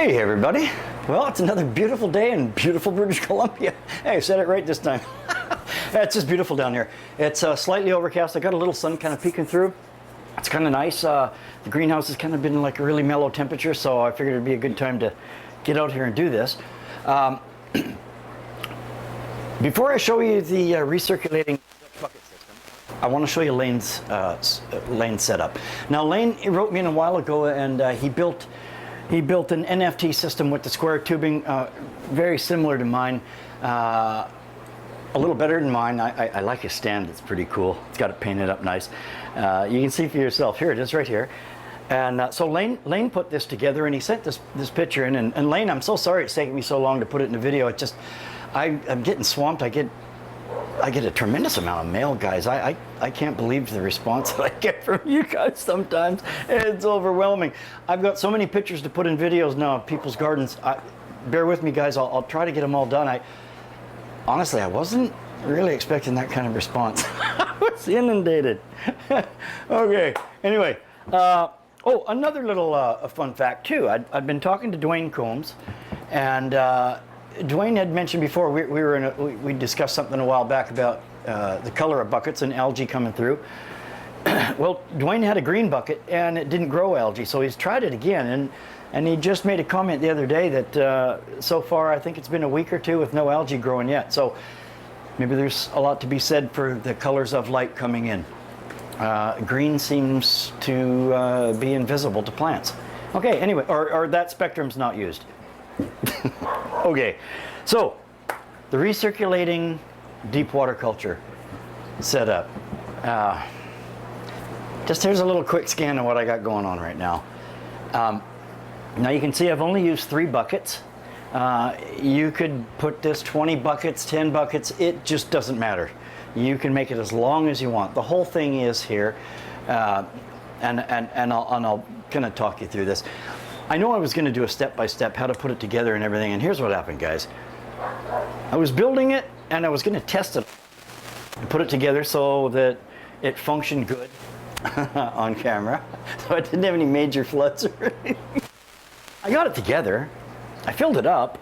Hey everybody. Well, it's another beautiful day in beautiful British Columbia. Hey, I said it right this time. It's just beautiful down here. It's slightly overcast. I got a little sun kind of peeking through. It's kind of nice. The greenhouse has kind of been like a really mellow temperature, so I figured it'd be a good time to get out here and do this. Before I show you the recirculating bucket system, I want to show you Lane's setup. Now, Lane wrote me in a while ago, and he built an NFT system with the square tubing, very similar to mine, a little better than mine. I like his stand, it's pretty cool. It's got it painted up nice. You can see for yourself, here it is right here. And so Lane put this together and he sent this picture in. And Lane, I'm so sorry it's taking me so long to put it in the video. It just, I'm getting swamped. I get a tremendous amount of mail, guys. I can't believe the response that I get from you guys sometimes. It's overwhelming. I've got so many pictures to put in videos now of people's gardens. Bear with me, guys. I'll try to get them all done. Honestly, I wasn't really expecting that kind of response. I was inundated. Okay, anyway. Oh, another little fun fact, too. I'd been talking to Dwayne Combs, and Dwayne had mentioned before, we discussed something a while back about the color of buckets and algae coming through. Well, Dwayne had a green bucket and it didn't grow algae, so he's tried it again, and he just made a comment the other day that so far I think it's been a week or two with no algae growing yet. So maybe there's a lot to be said for the colors of light coming in. Green seems to be invisible to plants. Okay, anyway, or that spectrum's not used. Okay, so the recirculating deep water culture setup. Just here's a little quick scan of what I got going on right now. Now you can see I've only used 3 buckets. You could put this 20 buckets, 10 buckets, it just doesn't matter. You can make it as long as you want. The whole thing is here, and I'll kind of talk you through this. I know I was going to do a step-by-step how to put it together and everything, and here's what happened, guys. I was building it, and I was going to test it and put it together so that it functioned good on camera, so I didn't have any major floods or anything. I got it together. I filled it up.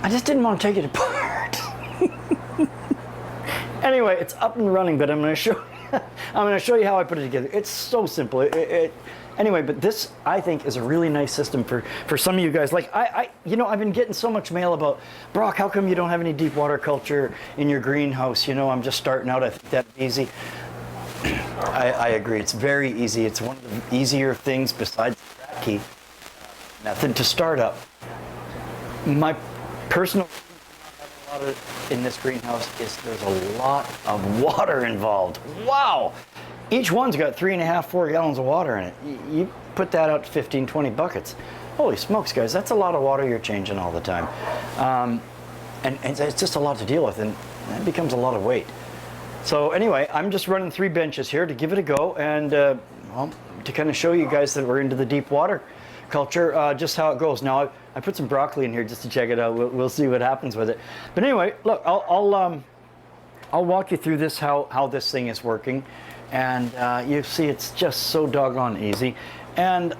I just didn't want to take it apart. Anyway, it's up and running, but I'm going to show you how I put it together. It's so simple. Anyway, but this, I think, is a really nice system for some of you guys. Like, you know, I've been getting so much mail about, Brock, how come you don't have any deep water culture in your greenhouse? You know, I'm just starting out. I think that's easy. I agree. It's very easy. It's one of the easier things besides the Kratky method to start up. My personal in this greenhouse is there's a lot of water involved. Wow! Each one's got 3.5, 4 gallons of water in it. You put that out to 15, 20 buckets. Holy smokes, guys, that's a lot of water you're changing all the time. And it's just a lot to deal with, and that becomes a lot of weight. So anyway, I'm just running 3 benches here to give it a go, and well, to kind of show you guys that we're into the deep water culture, just how it goes. Now, I put some broccoli in here just to check it out. We'll see what happens with it. But anyway, look, I'll walk you through this, how this thing is working. And you see it's just so doggone easy. And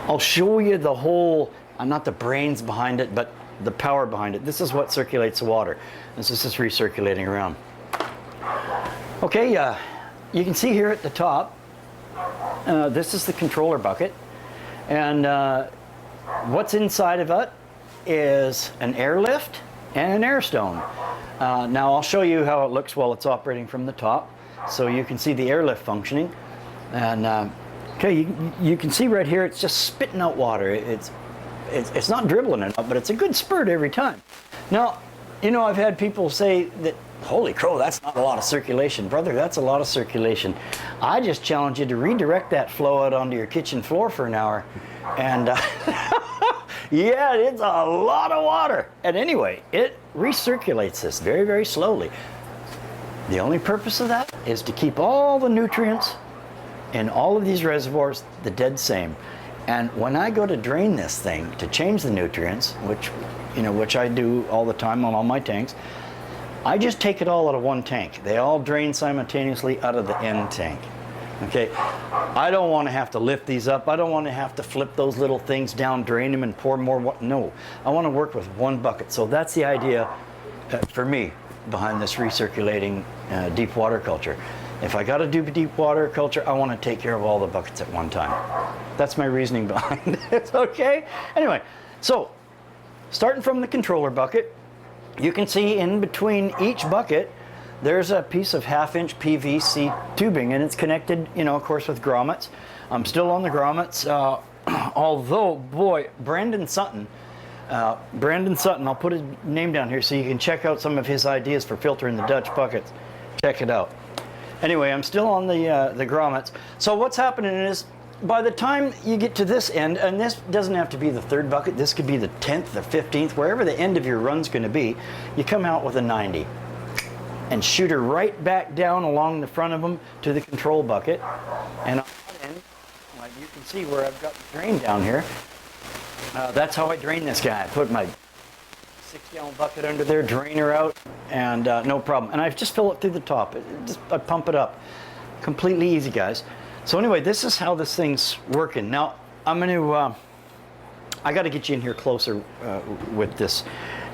I'll show you the whole, not the brains behind it, but the power behind it. This is what circulates the water. This is just recirculating around. Okay, you can see here at the top, this is the controller bucket. And what's inside of it is an airlift and an air stone. Now I'll show you how it looks while it's operating from the top, so you can see the airlift functioning. And okay, you can see right here it's just spitting out water. It's not dribbling it out, but it's a good spurt every time. Now, you know, I've had people say that, holy crow, that's not a lot of circulation. Brother, that's a lot of circulation. I just challenge you to redirect that flow out onto your kitchen floor for an hour. And yeah, it's a lot of water. And anyway, it recirculates this very, very slowly. The only purpose of that is to keep all the nutrients in all of these reservoirs the dead same. And when I go to drain this thing to change the nutrients, which I do all the time on all my tanks, I just take it all out of one tank. They all drain simultaneously out of the end tank. Okay, I don't want to have to lift these up. I don't want to have to flip those little things down, drain them, and pour more. No, I want to work with one bucket. So that's the idea for me behind this recirculating deep water culture. If I got to do deep water culture, I want to take care of all the buckets at one time. That's my reasoning behind it, okay? Anyway, so starting from the controller bucket, you can see in between each bucket, there's a piece of 1/2-inch PVC tubing, and it's connected, you know, of course, with grommets. I'm still on the grommets, although, boy, Brandon Sutton, I'll put his name down here so you can check out some of his ideas for filtering the Dutch buckets. Check it out. Anyway, I'm still on the grommets. So what's happening is, by the time you get to this end, and this doesn't have to be the 3rd bucket, this could be the 10th, the 15th, wherever the end of your run's going to be, you come out with a 90. And shoot her right back down along the front of them to the control bucket. And on that end, like you can see where I've got the drain down here, that's how I drain this guy. I put my 6-gallon bucket under there, drain her out, and no problem. And I just fill it through the top. I pump it up. Completely easy, guys. So anyway, this is how this thing's working. Now, I'm going to, I got to get you in here closer with this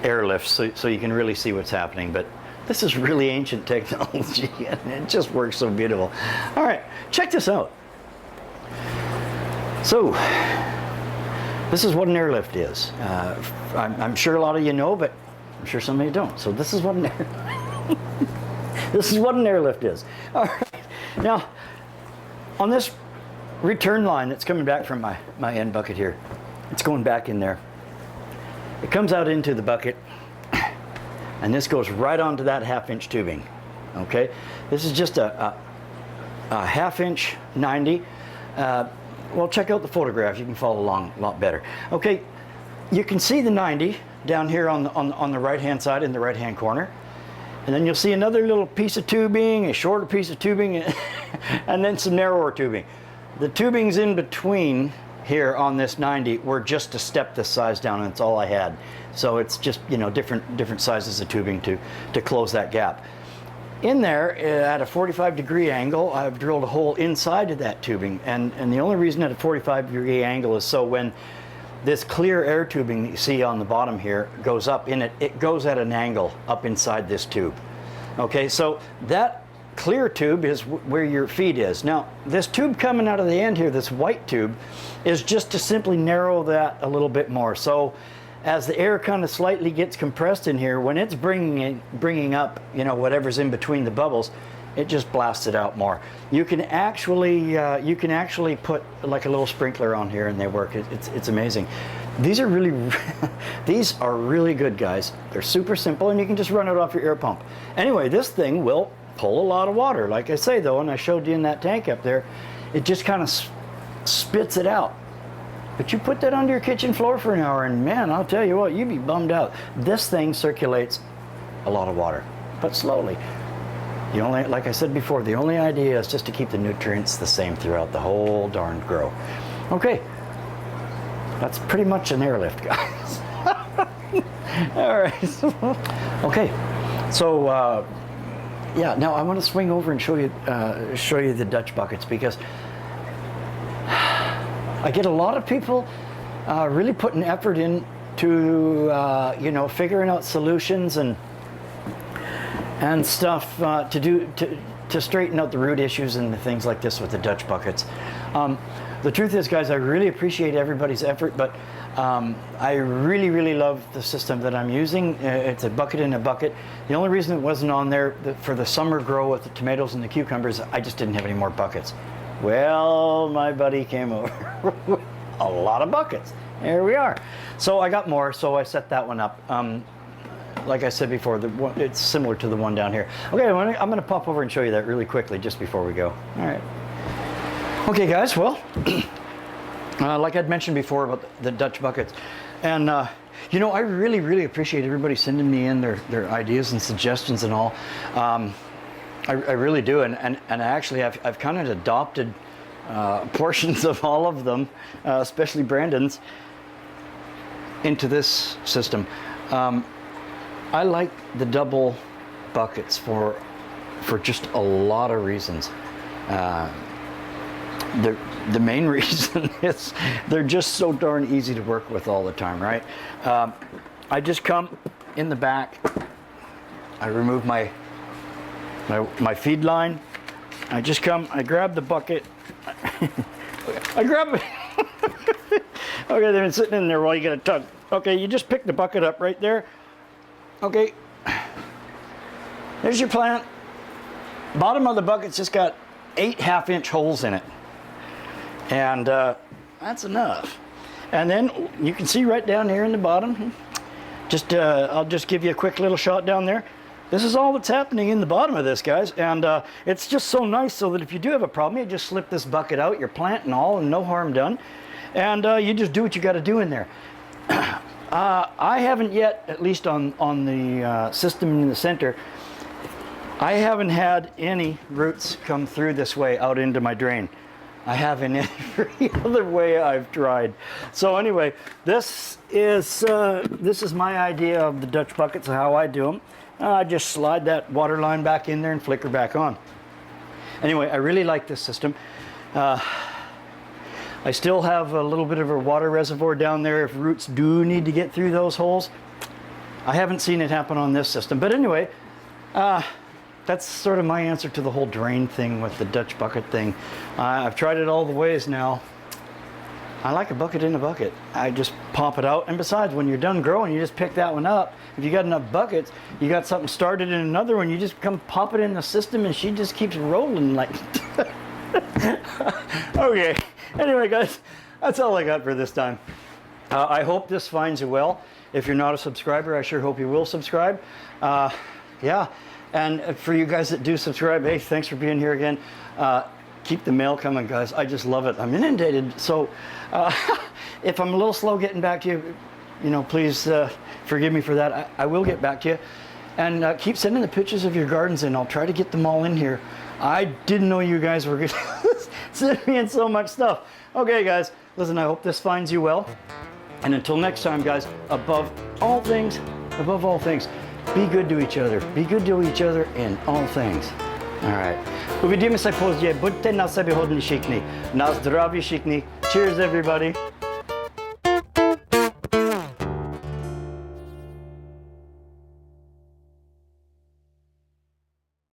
airlift so you can really see what's happening. But this is really ancient technology, and it just works so beautiful. All right, check this out. So, this is what an airlift is. I'm sure a lot of you know, but I'm sure some of you don't. So this is what an this is what an airlift is. All right. Now, on this return line that's coming back from my end bucket here, it's going back in there. It comes out into the bucket, and this goes right onto that 1/2-inch tubing. Okay, this is just a 1/2-inch 90. Well, check out the photograph. You can follow along a lot better. Okay, you can see the 90 down here on the right-hand side in the right-hand corner, and then you'll see another little piece of tubing, a shorter piece of tubing, and then some narrower tubing. The tubings in between here on this 90 were just a step this size down, and that's all I had. So it's just, you know, different sizes of tubing to close that gap. In there, at a 45-degree angle, I've drilled a hole inside of that tubing, and the only reason at a 45-degree angle is so when this clear air tubing that you see on the bottom here goes up in it, it goes at an angle up inside this tube. Okay, so that clear tube is where your feed is. Now, this tube coming out of the end here, this white tube, is just to simply narrow that a little bit more. So as the air kind of slightly gets compressed in here, when it's bringing up, you know, whatever's in between the bubbles, it just blasts it out more. You can actually put like a little sprinkler on here, and they work. It's amazing. These are these are really good, guys. They're super simple, and you can just run it off your air pump. Anyway, this thing will pull a lot of water. Like I say though, and I showed you in that tank up there, it just kind of spits it out. But you put that under your kitchen floor for an hour, and man, I'll tell you what, you'd be bummed out. This thing circulates a lot of water, but slowly. Like I said before, the only idea is just to keep the nutrients the same throughout the whole darned grow. Okay, that's pretty much an airlift, guys. All right. Okay, so yeah. Now I want to swing over and show you the Dutch buckets, because I get a lot of people really putting effort into you know, figuring out solutions and stuff to straighten out the root issues and the things like this with the Dutch buckets. The truth is, guys, I really appreciate everybody's effort, but I really love the system that I'm using. It's a bucket in a bucket. The only reason it wasn't on there for the summer grow with the tomatoes and the cucumbers, I just didn't have any more buckets. Well, my buddy came over with a lot of buckets. There we are. So I got more, so I set that one up. Like I said before, it's similar to the one down here. Okay, I'm going to pop over and show you that really quickly just before we go. All right. Okay, guys, well, like I'd mentioned before about the Dutch buckets, and you know, I really appreciate everybody sending me in their ideas and suggestions and all. I really do, and actually I've kind of adopted portions of all of them, especially Brandon's, into this system. I like the double buckets for just a lot of reasons. the main reason is they're just so darn easy to work with all the time, right? I just come in the back, I remove my feed line, I just come, I grab the bucket, I grab it. Okay, they've been sitting in there while you get a tug. Okay, you just pick the bucket up right there. Okay, there's your plant. Bottom of the bucket's just got 8 half-inch holes in it. And that's enough. And then you can see right down here in the bottom, I'll just give you a quick little shot down there. This is all that's happening in the bottom of this, guys. And it's just so nice so that if you do have a problem, you just slip this bucket out, your plant and all, and no harm done. And you just do what you got to do in there. I haven't yet, at least on the system in the center, I haven't had any roots come through this way out into my drain. I haven't every other way I've tried. So anyway, this is my idea of the Dutch buckets, how I do them. I just slide that water line back in there and flicker back on. Anyway, I really like this system. I still have a little bit of a water reservoir down there if roots do need to get through those holes. I haven't seen it happen on this system. But anyway, that's sort of my answer to the whole drain thing with the Dutch bucket thing. I've tried it all the ways now. I like a bucket in a bucket. I just pop it out. And besides, when you're done growing, you just pick that one up. If you got enough buckets, you got something started in another one, you just come pop it in the system and she just keeps rolling like... Okay. Anyway, guys, that's all I got for this time. I hope this finds you well. If you're not a subscriber, I sure hope you will subscribe. Yeah, and for you guys that do subscribe, hey, thanks for being here again. Keep the mail coming, guys. I just love it. I'm inundated, so if I'm a little slow getting back to you, please forgive me for that. I will get back to you. And keep sending the pictures of your gardens in. I'll try to get them all in here. I didn't know you guys were going to send me in so much stuff. Okay, guys, listen, I hope this finds you well. And until next time, guys, above all things, be good to each other. Be good to each other in all things. All right. Uvidíme se později. Buďte na sebe hodní všichni. Na zdraví všichni. Cheers, everybody.